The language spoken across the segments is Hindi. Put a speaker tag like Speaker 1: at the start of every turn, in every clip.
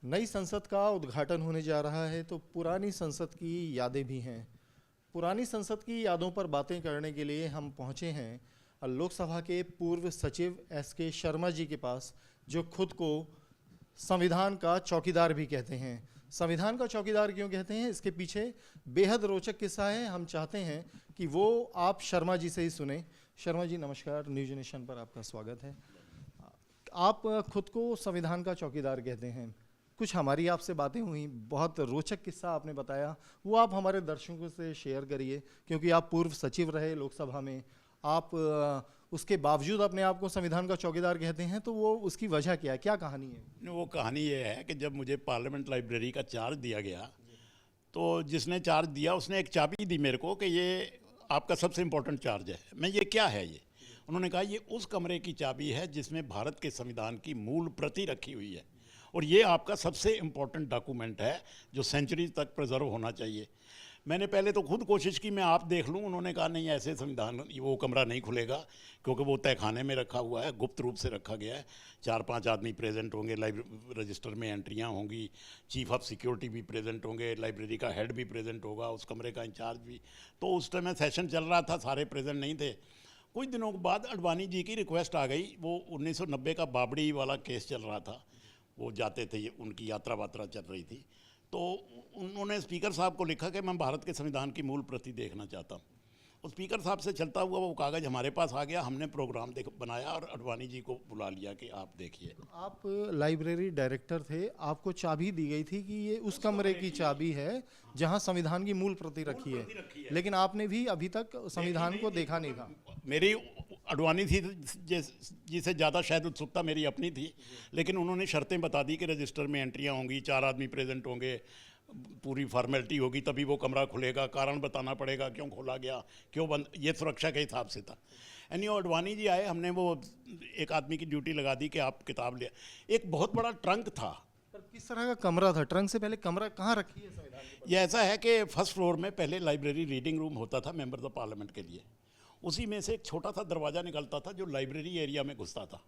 Speaker 1: नई संसद का उद्घाटन होने जा रहा है तो पुरानी संसद की यादें भी हैं। पुरानी संसद की यादों पर बातें करने के लिए हम पहुंचे हैं लोकसभा के पूर्व सचिव एस के शर्मा जी के पास, जो खुद को संविधान का चौकीदार भी कहते हैं। संविधान का चौकीदार क्यों कहते हैं, इसके पीछे बेहद रोचक किस्सा है। हम चाहते हैं कि वो आप शर्मा जी से ही सुने। शर्मा जी नमस्कार, न्यूज नेशन पर आपका स्वागत है। आप खुद को संविधान का चौकीदार कहते हैं, कुछ हमारी आपसे बातें हुई, बहुत रोचक किस्सा आपने बताया, वो आप हमारे दर्शकों से शेयर करिए, क्योंकि आप पूर्व सचिव रहे लोकसभा में। आप उसके बावजूद अपने आप को संविधान का चौकीदार कहते हैं, तो वो उसकी वजह क्या है, क्या कहानी है?
Speaker 2: वो कहानी ये है कि जब मुझे पार्लियामेंट लाइब्रेरी का चार्ज दिया गया, तो जिसने चार्ज दिया उसने एक चाबी दी मेरे को कि ये आपका सबसे इम्पोर्टेंट चार्ज है। मैं ये क्या है ये, उन्होंने कहा ये उस कमरे की चाबी है जिसमें भारत के संविधान की मूल प्रति रखी हुई है, और ये आपका सबसे इम्पोर्टेंट डॉक्यूमेंट है जो सेंचुरीज तक प्रिजर्व होना चाहिए। मैंने पहले तो खुद कोशिश की मैं आप देख लूँ, उन्होंने कहा नहीं, ऐसे संविधान वो कमरा नहीं खुलेगा, क्योंकि वो तहखाने में रखा हुआ है, गुप्त रूप से रखा गया है। 4-5 आदमी प्रेजेंट होंगे, लाइब्रेरी रजिस्टर में एंट्रियाँ होंगी, चीफ ऑफ सिक्योरिटी भी प्रेजेंट होंगे, लाइब्रेरी का हेड भी प्रेजेंट होगा, उस कमरे का इंचार्ज भी। तो उस टाइम सेशन चल रहा था, सारे प्रेजेंट नहीं थे। कुछ दिनों के बाद अडवाणी जी की रिक्वेस्ट आ गई। वो 1990 का बाबड़ी वाला केस चल रहा था, वो जाते थे, उनकी यात्रा वात्रा चल रही थी, तो उन्होंने स्पीकर साहब को लिखा कि मैं भारत के संविधान की मूल प्रति देखना चाहता हूँ। और स्पीकर साहब से चलता हुआ वो कागज़ हमारे पास आ गया, हमने प्रोग्राम बनाया और अडवाणी जी को बुला लिया कि आप देखिए।
Speaker 1: आप लाइब्रेरी डायरेक्टर थे, आपको चाबी दी गई थी कि ये उस कमरे की चाबी है जहां संविधान की मूल प्रति रखी है, लेकिन आपने भी अभी तक संविधान को देखा नहीं था।
Speaker 2: मेरी अडवाणी थी जिसे ज़्यादा शायद उत्सुकता मेरी अपनी थी, लेकिन उन्होंने शर्तें बता दी कि रजिस्टर में एंट्रियाँ होंगी, 4 आदमी प्रेजेंट होंगे, पूरी फॉर्मेलिटी होगी, तभी वो कमरा खुलेगा, कारण बताना पड़ेगा क्यों खोला गया, क्यों बंद, ये सुरक्षा के हिसाब से था। यानी अडवाणी जी आए, हमने वो एक आदमी की ड्यूटी लगा दी कि आप किताब ले। एक बहुत बड़ा ट्रंक था।
Speaker 1: पर किस तरह का कमरा था? ट्रंक से पहले कमरा कहाँ रखी है संविधान की?
Speaker 2: ये ऐसा है कि फर्स्ट फ्लोर में पहले लाइब्रेरी रीडिंग रूम होता था मेंबर्स ऑफ पार्लियामेंट के लिए, उसी में से एक छोटा सा दरवाज़ा निकलता था जो लाइब्रेरी एरिया में घुसता था।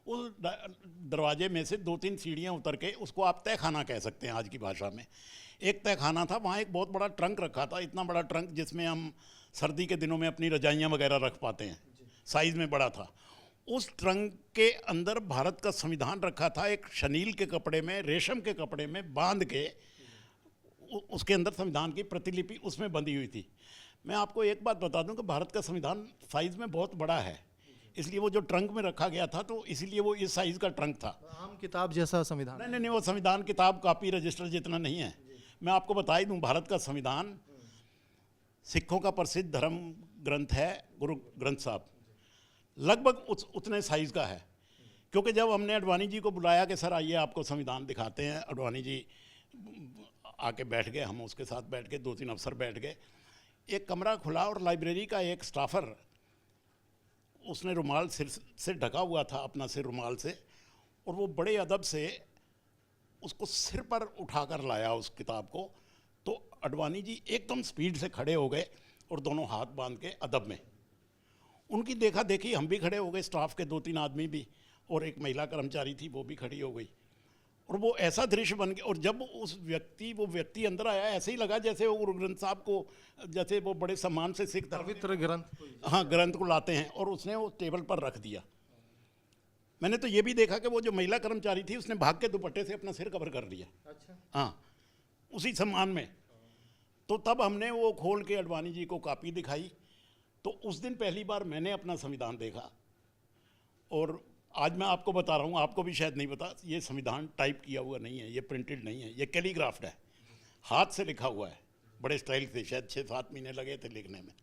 Speaker 2: उस दरवाजे में से 2-3 सीढ़ियाँ उतर के, उसको आप तहखाना कह सकते हैं आज की भाषा में, एक तहखाना था। वहाँ एक बहुत बड़ा ट्रंक रखा था, इतना बड़ा ट्रंक जिसमें हम सर्दी के दिनों में अपनी रजाइयाँ वगैरह रख पाते हैं, साइज़ में बड़ा था। उस ट्रंक के अंदर भारत का संविधान रखा था, एक शनील के कपड़े में, रेशम के कपड़े में बांध के, उसके अंदर संविधान की प्रतिलिपि उसमें बंधी हुई थी। मैं आपको एक बात बता दूं कि भारत का संविधान साइज़ में बहुत बड़ा है, इसलिए वो जो ट्रंक में रखा गया था, तो इसलिए वो इस साइज़ का ट्रंक था।
Speaker 1: आम किताब जैसा संविधान?
Speaker 2: नहीं नहीं, वो संविधान किताब कॉपी रजिस्टर जितना नहीं है। मैं आपको बता ही दूं, भारत का संविधान सिखों का प्रसिद्ध धर्म ग्रंथ है, गुरु ग्रंथ साहब, लगभग उतने साइज़ का है। क्योंकि जब हमने अडवाणी जी को बुलाया कि सर आइए आपको संविधान दिखाते हैं, अडवाणी जी आके बैठ गए, हम उसके साथ बैठ के, 2-3 अफसर बैठ गए, एक कमरा खुला और लाइब्रेरी का एक स्टाफर, उसने रुमाल सिर से ढका हुआ था, अपना सिर रुमाल से, और वो बड़े अदब से उसको सिर पर उठाकर लाया उस किताब को। तो अडवाणी जी एकदम स्पीड से खड़े हो गए और दोनों हाथ बांध के अदब में, उनकी देखा देखी हम भी खड़े हो गए, स्टाफ के 2-3 आदमी भी, और एक महिला कर्मचारी थी वो भी खड़ी हो गई, और वो ऐसा दृश्य बन गया। और जब वो व्यक्ति अंदर आया, ऐसे ही लगा जैसे वो गुरु ग्रंथ साहब को, जैसे वो बड़े सम्मान से सिख
Speaker 1: पवित्र ग्रंथ,
Speaker 2: हाँ, ग्रंथ को लाते हैं, और उसने वो टेबल पर रख दिया। मैंने तो ये भी देखा कि वो जो महिला कर्मचारी थी उसने भाग के दुपट्टे से अपना सिर कवर कर लिया।
Speaker 1: अच्छा,
Speaker 2: हाँ, उसी सम्मान में। तो तब हमने वो खोल के अडवाणी जी को कॉपी दिखाई, तो उस दिन पहली बार मैंने अपना संविधान देखा। और आज मैं आपको बता रहा हूँ, आपको भी शायद नहीं पता, ये संविधान टाइप किया हुआ नहीं है, ये प्रिंटेड नहीं है, ये कैलीग्राफ्ड है, हाथ से लिखा हुआ है, बड़े स्टाइल से, शायद 6-7 महीने लगे थे लिखने में।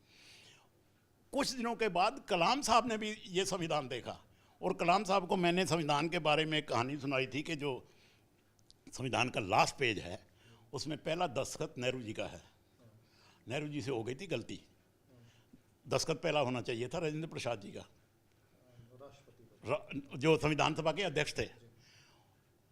Speaker 2: कुछ दिनों के बाद कलाम साहब ने भी ये संविधान देखा, और कलाम साहब को मैंने संविधान के बारे में एक कहानी सुनाई थी कि जो संविधान का लास्ट पेज है उसमें पहला दस्तखत नेहरू जी का है। नेहरू जी से हो गई थी गलती, दस्तखत पहला होना चाहिए था राजेंद्र प्रसाद जी का, जो संविधान सभा के अध्यक्ष थे।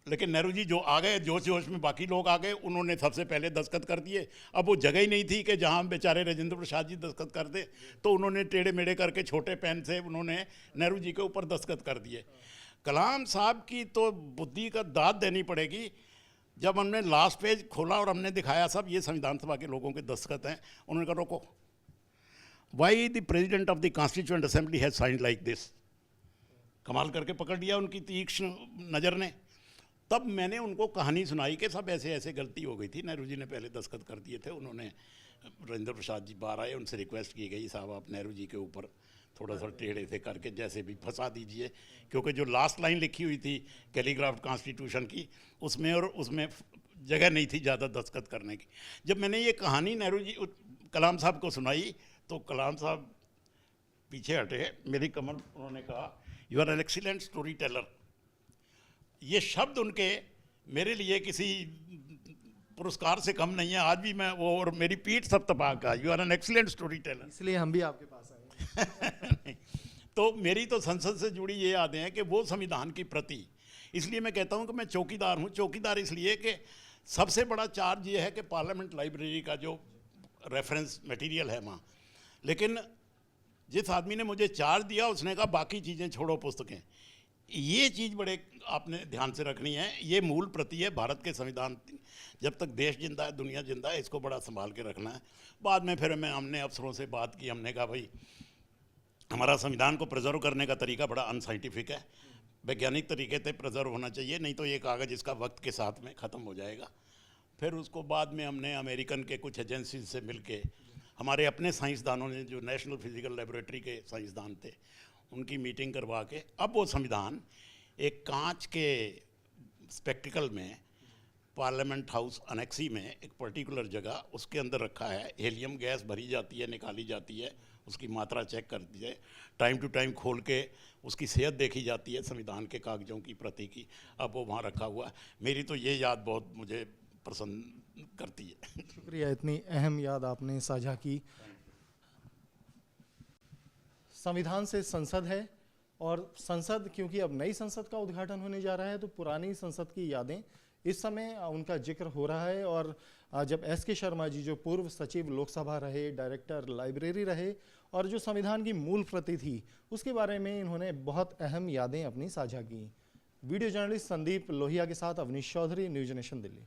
Speaker 2: लेकिन नेहरू जी जो आ गए, जोश जोश में बाकी लोग आ गए, उन्होंने सबसे पहले दस्तखत कर दिए। अब वो जगह ही नहीं थी कि जहां बेचारे राजेंद्र प्रसाद जी दस्तखत कर दे, तो उन्होंने टेढ़े मेढ़े करके छोटे पेन से उन्होंने नेहरू जी के ऊपर दस्तखत कर दिए। कलाम साहब की तो बुद्धि का दाद देनी पड़ेगी। जब हमने लास्ट पेज खोला और हमने दिखाया सब ये संविधान सभा के लोगों के दस्तखत हैं, उन्होंने कहा रोको, why the president of the constituent assembly has signed like this. कमाल करके पकड़ लिया उनकी तीक्ष्ण नज़र ने। तब मैंने उनको कहानी सुनाई कि सब ऐसे ऐसे गलती हो गई थी, नेहरू जी ने पहले दस्तखत कर दिए थे, उन्होंने राजेंद्र प्रसाद जी बाहर आए, उनसे रिक्वेस्ट की गई साहब आप नेहरू जी के ऊपर थोड़ा सा टेढ़े से करके जैसे भी फंसा दीजिए, क्योंकि जो लास्ट लाइन लिखी हुई थी कैलीग्राफ्ड कॉन्स्टिट्यूशन की उसमें, और उसमें जगह नहीं थी ज़्यादा दस्तखत करने की। जब मैंने ये कहानी नेहरू जी कलाम साहब को सुनाई तो कलाम साहब पीछे हटे, मेरी कमर, उन्होंने कहा you are an excellent storyteller. ये शब्द उनके मेरे लिए किसी पुरस्कार से कम नहीं है। आज भी मैं वो, और मेरी पीठ सब तपा का, you are an excellent storyteller.
Speaker 1: इसलिए हम भी आपके पास आए।
Speaker 2: तो मेरी तो संसद से जुड़ी ये यादें हैं कि वो संविधान की प्रति, इसलिए मैं कहता हूँ कि मैं चौकीदार हूँ। चौकीदार इसलिए कि सबसे बड़ा चार्ज ये है कि पार्लियामेंट लाइब्रेरी का जो रेफरेंस मटेरियल है वहाँ, लेकिन जिस आदमी ने मुझे चार्ज दिया उसने कहा बाकी चीज़ें छोड़ो, पुस्तकें। ये चीज़ बड़े आपने ध्यान से रखनी है। ये मूल प्रति है भारत के संविधान। जब तक देश जिंदा है, दुनिया जिंदा है, इसको बड़ा संभाल के रखना है। बाद में फिर हमने अफसरों से बात की, हमने कहा भाई हमारा संविधान को प्रिजर्व करने का तरीका बड़ा अनसाइंटिफिक है, वैज्ञानिक तरीके से प्रिजर्व होना चाहिए, नहीं तो ये कागज़ इसका वक्त के साथ में ख़त्म हो जाएगा। फिर उसको बाद में हमने अमेरिकन के कुछ एजेंसी से मिल के, हमारे अपने साइंसदानों ने जो नेशनल फिजिकल लेबोरेटरी के साइंसदान थे, उनकी मीटिंग करवा के अब वो संविधान एक कांच के स्पेक्टिकल में पार्लियामेंट हाउस अनेक्सी में एक पर्टिकुलर जगह उसके अंदर रखा है। हेलियम गैस भरी जाती है, निकाली जाती है, उसकी मात्रा चेक करती है, टाइम टू टाइम खोल के उसकी सेहत देखी जाती है संविधान के कागज़ों की प्रति की। अब वो वहाँ रखा हुआ है। मेरी तो ये याद बहुत मुझे प्रसन्न करती है।
Speaker 1: शुक्रिया, इतनी अहम याद आपने साझा की। संविधान से संसद है, और संसद, क्योंकि अब नई संसद का उद्घाटन होने जा रहा है तो पुरानी संसद की यादें इस समय उनका जिक्र हो रहा है। और जब एस.के. शर्मा जी, जो पूर्व सचिव लोकसभा रहे, डायरेक्टर लाइब्रेरी रहे, और जो संविधान की मूल प्रति थी, उसके बारे में इन्होंने बहुत अहम यादें अपनी साझा की। वीडियो जर्नलिस्ट संदीप लोहिया के साथ अवनीश चौधरी, न्यूज नेशन, दिल्ली।